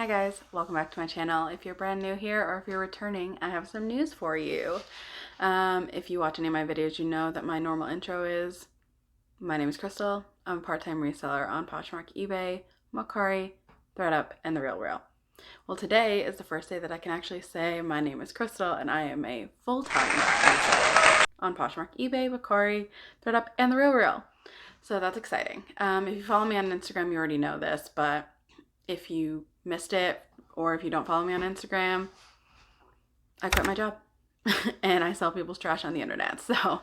Hi guys, welcome back to my channel. If you're brand new here or if you're returning, I have some news for you. If you watch any of my videos, you know that my normal intro is, my name is Crystal. I'm a part-time reseller on Poshmark, eBay, Mercari, ThreadUp, and The Real Real. Well, today is the first day that I can actually say my name is Crystal and I am a full-time reseller on Poshmark, eBay, Mercari, ThreadUp, and The Real Real. So that's exciting. If you follow me on Instagram, you already know this, but if you missed it or if you don't follow me on Instagram, I quit my job and I sell people's trash on the internet. So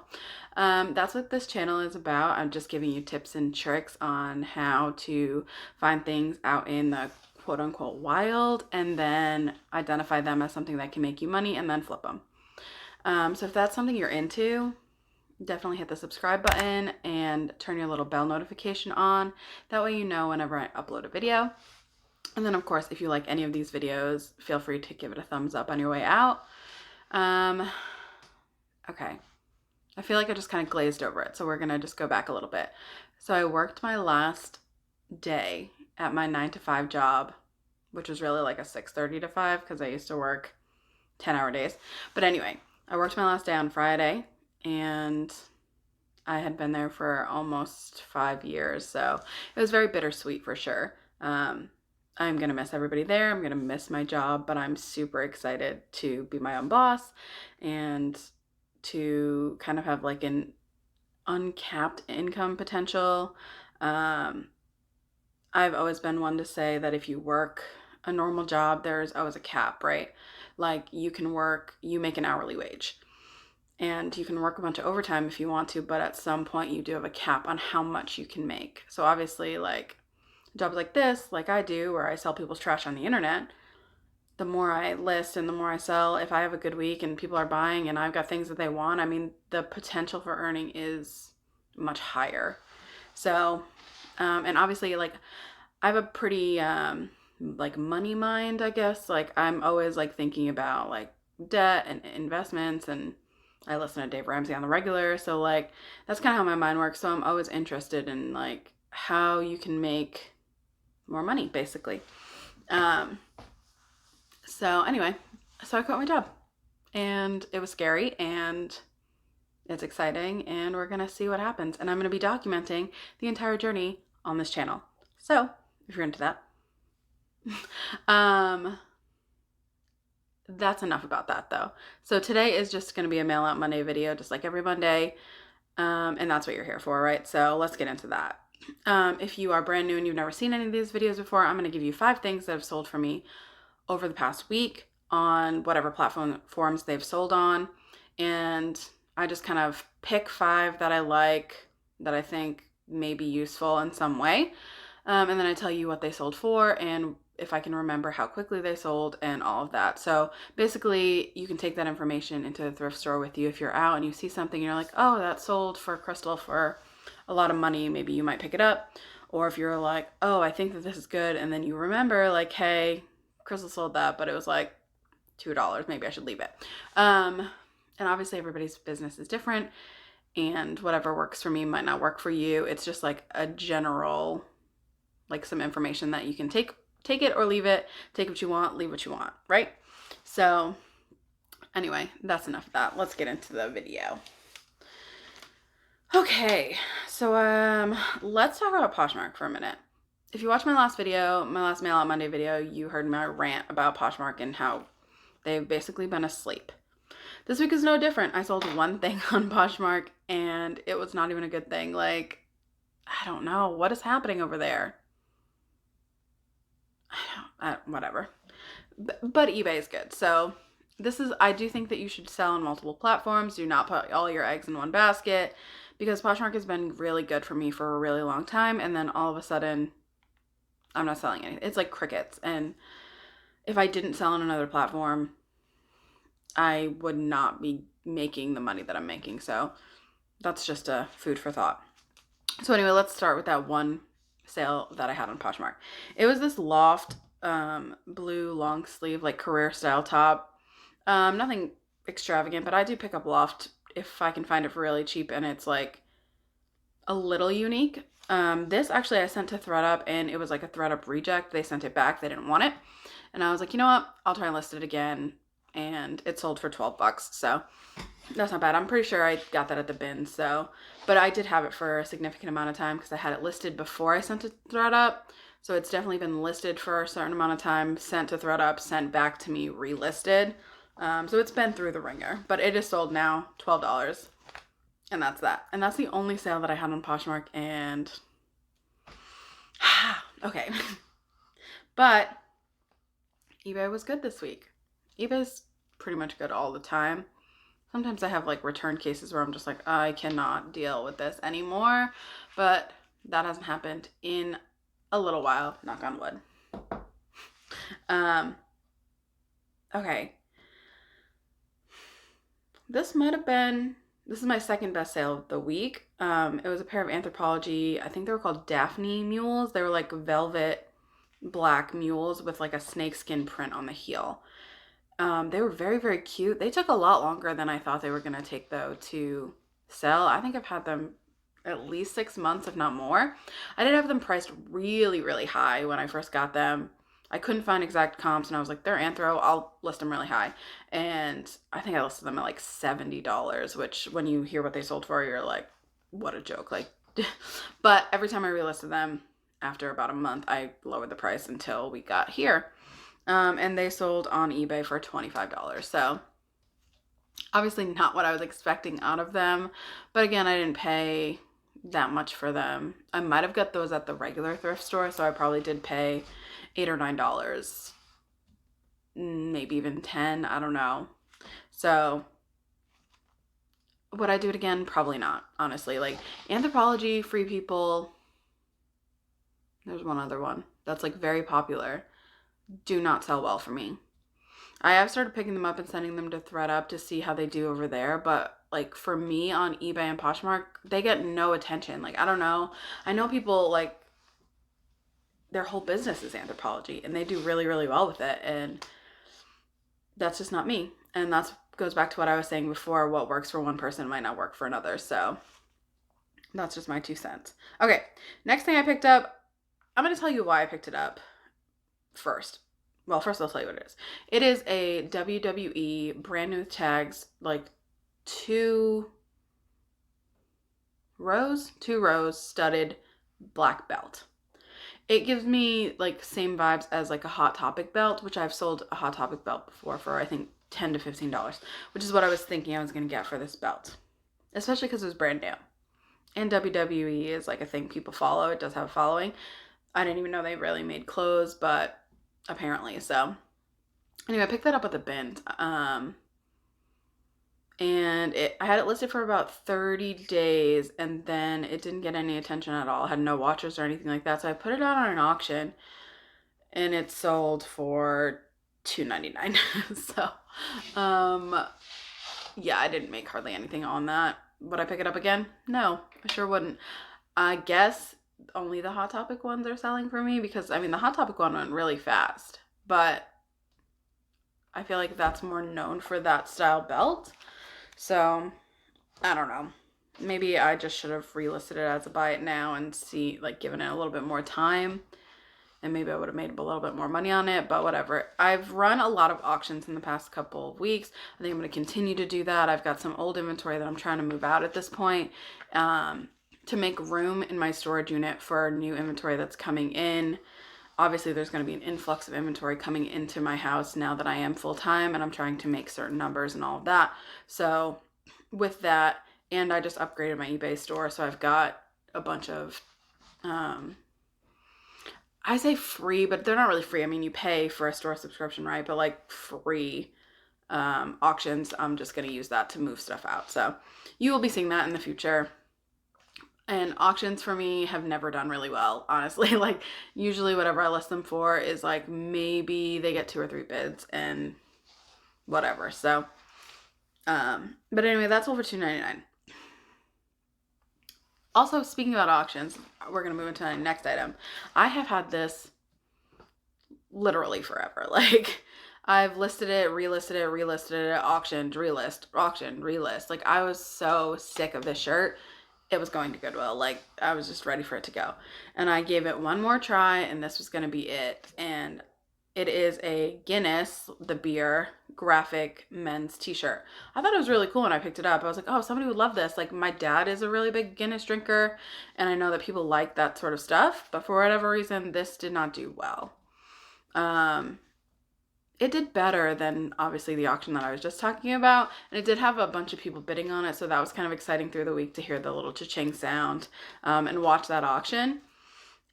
that's what this channel is about. I'm just giving you tips and tricks on how to find things out in the quote unquote wild and then identify them as something that can make you money and then flip them. So if that's something you're into, definitely hit the subscribe button and turn your little bell notification on. That way you know whenever I upload a video. And then, of course, if you like any of these videos, feel free to give it a thumbs up on your way out. Okay. I feel like I just kind of glazed over it, so we're going to just go back a little bit. So I worked my last day at my 9-to-5 job, which was really like a 6:30 to 5 because I used to work 10-hour days. But anyway, I worked my last day on Friday, and I had been there for almost 5 years, so it was very bittersweet for sure. I'm going to miss everybody there. I'm going to miss my job, but I'm super excited to be my own boss and to kind of have like an uncapped income potential. I've always been one to say that if you work a normal job, there's always a cap, right? Like you make an hourly wage and you can work a bunch of overtime if you want to, but at some point you do have a cap on how much you can make. So obviously, like jobs like this, like I do, where I sell people's trash on the internet, the more I list and the more I sell, if I have a good week and people are buying and I've got things that they want, I mean, the potential for earning is much higher. So, and obviously, like, I have a pretty, like, money mind, I guess. Like, I'm always, like, thinking about, like, debt and investments, and I listen to Dave Ramsey on the regular. So, like, that's kind of how my mind works. So I'm always interested in, like, how you can make more money, basically. So anyway, so I quit my job and it was scary and it's exciting and we're going to see what happens. And I'm going to be documenting the entire journey on this channel. So if you're into that, that's enough about that though. So today is just going to be a Mail Out Monday video, just like every Monday. And that's what you're here for, right? So let's get into that. If you are brand new and you've never seen any of these videos before, I'm going to give you 5 things that have sold for me over the past week on whatever platforms they've sold on. And I just kind of pick 5 that I like, that I think may be useful in some way. And then I tell you what they sold for and if I can remember how quickly they sold and all of that. So basically you can take that information into the thrift store with you if you're out and you see something and you're like, oh, that sold for Crystal for a lot of money, maybe you might pick it up. Or if you're like, oh, I think that this is good, and then you remember like, hey, Crystal sold that, but it was like $2, maybe I should leave it. And obviously everybody's business is different and whatever works for me might not work for you. It's just like a general, like some information that you can take it or leave it, take what you want, leave what you want, right? So anyway, that's enough of that. Let's get into the video. Okay, so let's talk about Poshmark for a minute. If you watched my last video, my last Mail Out Monday video, you heard my rant about Poshmark and how they've basically been asleep. This week is no different. I sold one thing on Poshmark and it was not even a good thing. Like, I don't know. What is happening over there? Whatever. But eBay is good. So I do think that you should sell on multiple platforms. Do not put all your eggs in one basket because Poshmark has been really good for me for a really long time. And then all of a sudden, I'm not selling anything. It's like crickets. And if I didn't sell on another platform, I would not be making the money that I'm making. So that's just a food for thought. So anyway, let's start with that one sale that I had on Poshmark. It was this loft blue long sleeve, like career style top. Nothing extravagant, but I do pick up loft if I can find it for really cheap and it's like a little unique. This actually I sent to ThreadUp, and it was like a ThreadUp reject. They sent it back. They didn't want it. And I was like, you know what? I'll try and list it again. And it sold for $12. So that's not bad. I'm pretty sure I got that at the bin. So, but I did have it for a significant amount of time because I had it listed before I sent to ThreadUp. So it's definitely been listed for a certain amount of time, sent to ThreadUp, sent back to me, relisted. So it's been through the ringer, but it is sold now, $12. And that's that. And that's the only sale that I had on Poshmark. And okay. But eBay was good this week. eBay's pretty much good all the time. Sometimes I have like return cases where I'm just like, I cannot deal with this anymore. But that hasn't happened in a little while. Knock on wood. Okay. This is my second best sale of the week. It was a pair of Anthropologie, I think they were called Daphne mules. They were like velvet black mules with like a snakeskin print on the heel. They were very, very cute. They took a lot longer than I thought they were going to take, though, to sell. I think I've had them at least 6 months, if not more. I did have them priced really, really high when I first got them. I couldn't find exact comps, and I was like, they're Anthro. I'll list them really high. And I think I listed them at like $70, which when you hear what they sold for, you're like, what a joke. Like, but every time I relisted them, after about a month, I lowered the price until we got here. And they sold on eBay for $25. So obviously not what I was expecting out of them. But again, I didn't pay that much for them. I might have got those at the regular thrift store. So I probably did pay $8 or $9. Maybe even 10. I don't know. So would I do it again? Probably not, honestly. Like Anthropologie, Free People. There's one other one that's like very popular. Do not sell well for me. I have started picking them up and sending them to ThreadUp to see how they do over there, but like for me on eBay and Poshmark, they get no attention. Like I don't know. I know people like their whole business is Anthropologie and they do really, really well with it, and that's just not me. And that goes back to what I was saying before, what works for one person might not work for another. So that's just my 2 cents. Okay, next thing I picked up, I'm going to tell you why I picked it up first. Well, first I'll tell you what it is. It is a WWE brand new tags, like two rows studded black belt. It gives me like same vibes as like a Hot Topic belt, which I've sold a Hot Topic belt before for I think $10 to $15, which is what I was thinking I was going to get for this belt, especially because it was brand new. And WWE is like a thing people follow. It does have a following. I didn't even know they really made clothes, but apparently. So anyway, I picked that up at the bin. And I had it listed for about 30 days, and then it didn't get any attention at all. It had no watchers or anything like that. So I put it out on an auction, and it sold for $2.99. So, yeah, I didn't make hardly anything on that. Would I pick it up again? No, I sure wouldn't. I guess only the Hot Topic ones are selling for me because, I mean, the Hot Topic one went really fast, but I feel like that's more known for that style belt. So, I don't know. Maybe I just should have relisted it as a buy it now and see, like, given it a little bit more time. And maybe I would have made a little bit more money on it, but whatever. I've run a lot of auctions in the past couple of weeks. I think I'm going to continue to do that. I've got some old inventory that I'm trying to move out at this point to make room in my storage unit for new inventory that's coming in. Obviously, there's going to be an influx of inventory coming into my house now that I am full-time, and I'm trying to make certain numbers and all of that. So with that, and I just upgraded my eBay store, so I've got a bunch of, I say free, but they're not really free. I mean, you pay for a store subscription, right? But like free auctions, I'm just going to use that to move stuff out. So you will be seeing that in the future. And auctions for me have never done really well, honestly. Like usually whatever I list them for is like maybe they get 2 or 3 bids and whatever. So, but anyway, that's all for $2.99. Also, speaking about auctions, we're going to move into the next item. I have had this literally forever. Like I've listed it, relisted it, auctioned, relist, auctioned, relist. Like I was so sick of this shirt. it was going to Goodwill. Like, I was just ready for it to go. And I gave it one more try, and this was going to be it. And it is a Guinness, the beer, graphic men's t-shirt. I thought it was really cool when I picked it up. I was like, oh, somebody would love this. Like, my dad is a really big Guinness drinker, and I know that people like that sort of stuff. But for whatever reason, this did not do well. It did better than obviously the auction that I was just talking about, and it did have a bunch of people bidding on it, so that was kind of exciting through the week to hear the little cha-ching sound and watch that auction.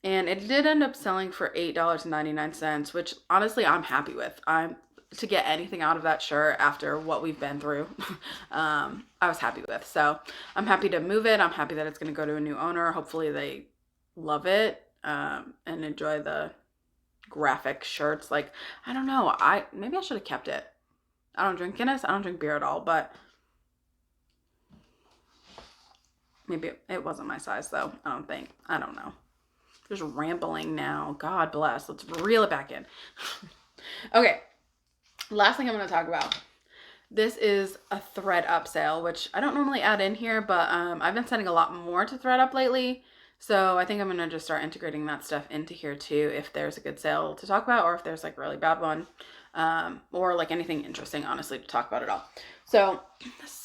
And it did end up selling for $8.99, which honestly I'm happy with. I'm to get anything out of that shirt after what we've been through. I was happy with. So I'm happy to move it. I'm happy that it's going to go to a new owner. Hopefully they love it and enjoy the graphic shirts. Like, I don't know. Maybe I should have kept it. I don't drink Guinness. I don't drink beer at all, but maybe it wasn't my size though. I don't think. I don't know. Just rambling now. God bless. Let's reel it back in. Okay. Last thing I'm going to talk about. This is a ThreadUp sale, which I don't normally add in here, but I've been sending a lot more to ThreadUp lately. So I think I'm going to just start integrating that stuff into here too, if there's a good sale to talk about, or if there's like a really bad one, or like anything interesting, honestly, to talk about at all. So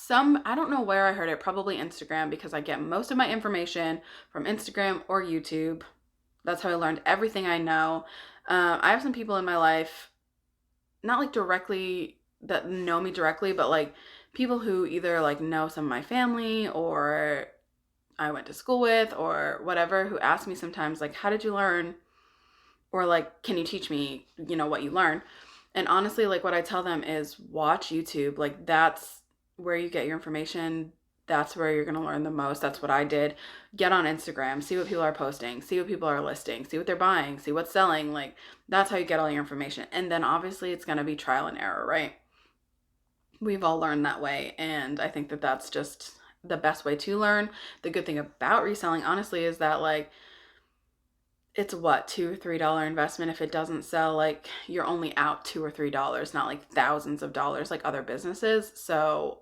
I don't know where I heard it, probably Instagram, because I get most of my information from Instagram or YouTube. That's how I learned everything I know. I have some people in my life, not like directly that know me directly, but like people who either like know some of my family or I went to school with or whatever, who ask me sometimes like, how did you learn? Or like, can you teach me, what you learn? And honestly, like what I tell them is watch YouTube. Like that's where you get your information. That's where you're going to learn the most. That's what I did. Get on Instagram, see what people are posting, see what people are listing, see what they're buying, see what's selling. Like that's how you get all your information. And then obviously it's going to be trial and error, right? We've all learned that way. And I think that that's just the best way to learn. The good thing about reselling, honestly, is that like, it's what, $2 or $3 investment. If it doesn't sell, like you're only out $2 or $3, not like thousands of dollars like other businesses. So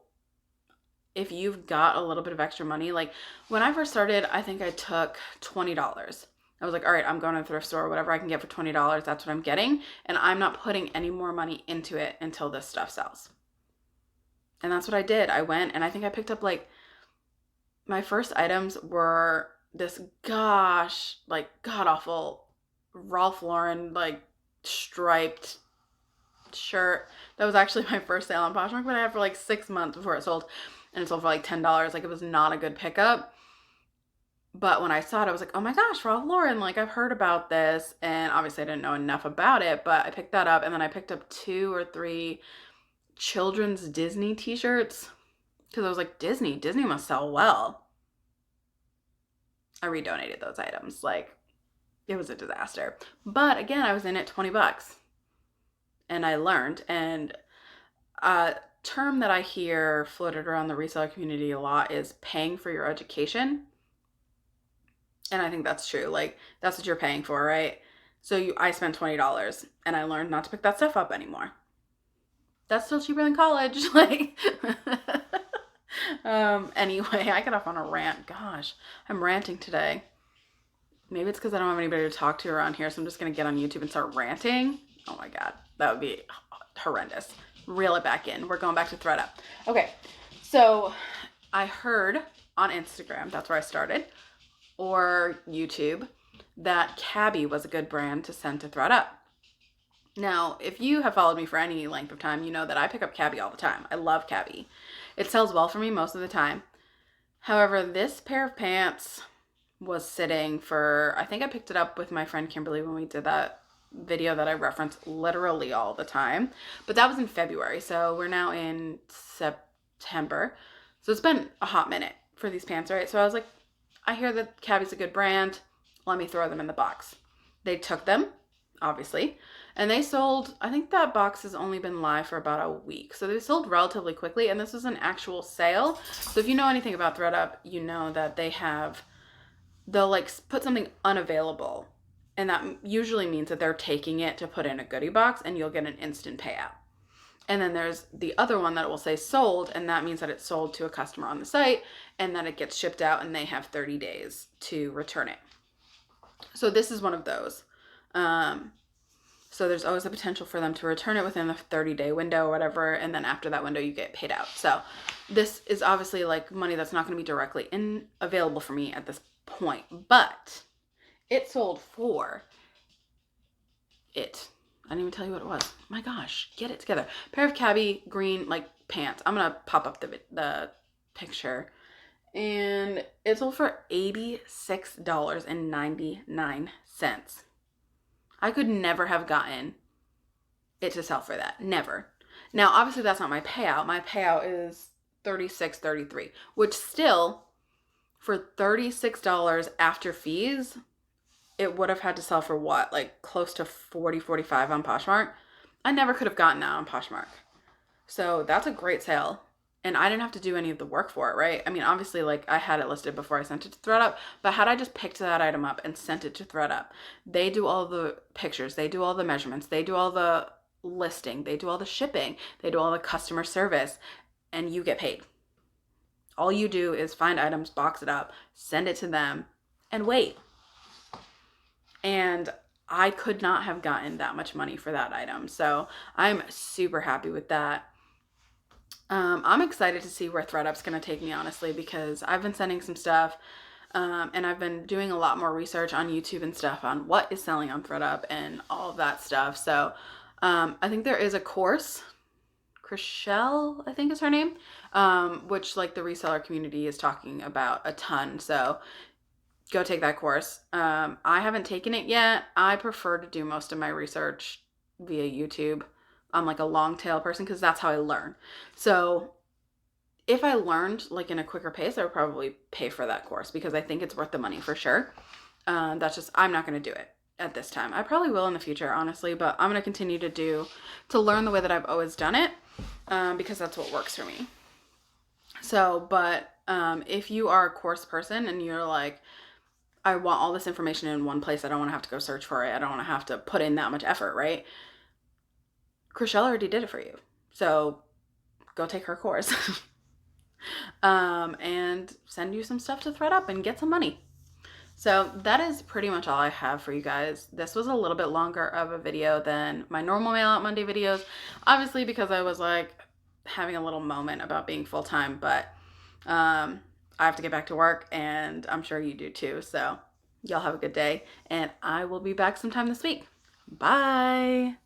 if you've got a little bit of extra money, like when I first started, I think I took $20. I was like, all right, I'm going to the thrift store, whatever I can get for $20, that's what I'm getting. And I'm not putting any more money into it until this stuff sells. And that's what I did. I went and I think I picked up like, my first items were this god awful Ralph Lauren like striped shirt. That was actually my first sale on Poshmark, but I had it for like 6 months before it sold. And it sold for like $10. Like it was not a good pickup. But when I saw it, I was like, oh my gosh, Ralph Lauren, like I've heard about this. And obviously I didn't know enough about it, but I picked that up. And then I picked up 2 or 3 children's Disney t-shirts. Because I was like, Disney must sell well. I redonated those items. Like, it was a disaster. But again, I was in at $20. And I learned. And a term that I hear floated around the reseller community a lot is paying for your education. And I think that's true. Like, that's what you're paying for, right? So I spent $20 and I learned not to pick that stuff up anymore. That's still cheaper than college. Like, anyway, I got off on a rant. Gosh, I'm ranting today. Maybe it's because I don't have anybody to talk to around here, so I'm just going to get on YouTube and start ranting. Oh my God, that would be horrendous. Reel it back in. We're going back to ThreadUp. Okay, so I heard on Instagram, that's where I started, or YouTube, that Cabby was a good brand to send to ThreadUp. Now, if you have followed me for any length of time, you know that I pick up Cabby all the time. I love Cabby. It sells well for me most of the time. However, this pair of pants was sitting for, I think I picked it up with my friend Kimberly when we did that video that I reference literally all the time. But that was in February, so we're now in September. So it's been a hot minute for these pants, right? So I was like, I hear that Cabby's a good brand. Let me throw them in the box. They took them, obviously. And they sold, I think that box has only been live for about a week. So they sold relatively quickly, and this was an actual sale. So if you know anything about ThreadUp, you know that they'll like put something unavailable. And that usually means that they're taking it to put in a goodie box and you'll get an instant payout. And then there's the other one that will say sold, and that means that it's sold to a customer on the site and that it gets shipped out and they have 30 days to return it. So this is one of those. So there's always the potential for them to return it within the 30-day window or whatever, and then after that window you get paid out. So this is obviously like money that's not going to be directly available for me at this point, but it sold for it. I didn't even tell you what it was. My gosh, get it together. Pair of cabbie green like pants. I'm gonna pop up the picture, and it sold for $86.99. I could never have gotten it to sell for that. Never. Now, obviously, that's not my payout. My payout is $36.33, which still, for $36 after fees, it would have had to sell for what? Like close to 40, 45 on Poshmark. I never could have gotten that on Poshmark. So that's a great sale. And I didn't have to do any of the work for it, right? I mean, obviously, like, I had it listed before I sent it to ThreadUp, but had I just picked that item up and sent it to ThreadUp, they do all the pictures, they do all the measurements, they do all the listing, they do all the shipping, they do all the customer service, and you get paid. All you do is find items, box it up, send it to them, and wait. And I could not have gotten that much money for that item. So I'm super happy with that. I'm excited to see where ThreadUp's going to take me, honestly, because I've been sending some stuff, and I've been doing a lot more research on YouTube and stuff on what is selling on ThreadUp and all of that stuff. So I think there is a course, Chriselle, I think is her name, which like the reseller community is talking about a ton. So go take that course. I haven't taken it yet. I prefer to do most of my research via YouTube. I'm like a long tail person because that's how I learn. So if I learned like in a quicker pace, I would probably pay for that course because I think it's worth the money for sure. That's just, I'm not going to do it at this time. I probably will in the future, honestly, but I'm going to continue to learn the way that I've always done it, because that's what works for me. So, but if you are a course person and you're like, I want all this information in one place, I don't want to have to go search for it, I don't want to have to put in that much effort, right? Chriselle already did it for you. So go take her course. And send you some stuff to ThreadUp and get some money. So that is pretty much all I have for you guys. This was a little bit longer of a video than my normal Mail Out Monday videos, obviously because I was like having a little moment about being full-time, but I have to get back to work and I'm sure you do too. So y'all have a good day and I will be back sometime this week. Bye.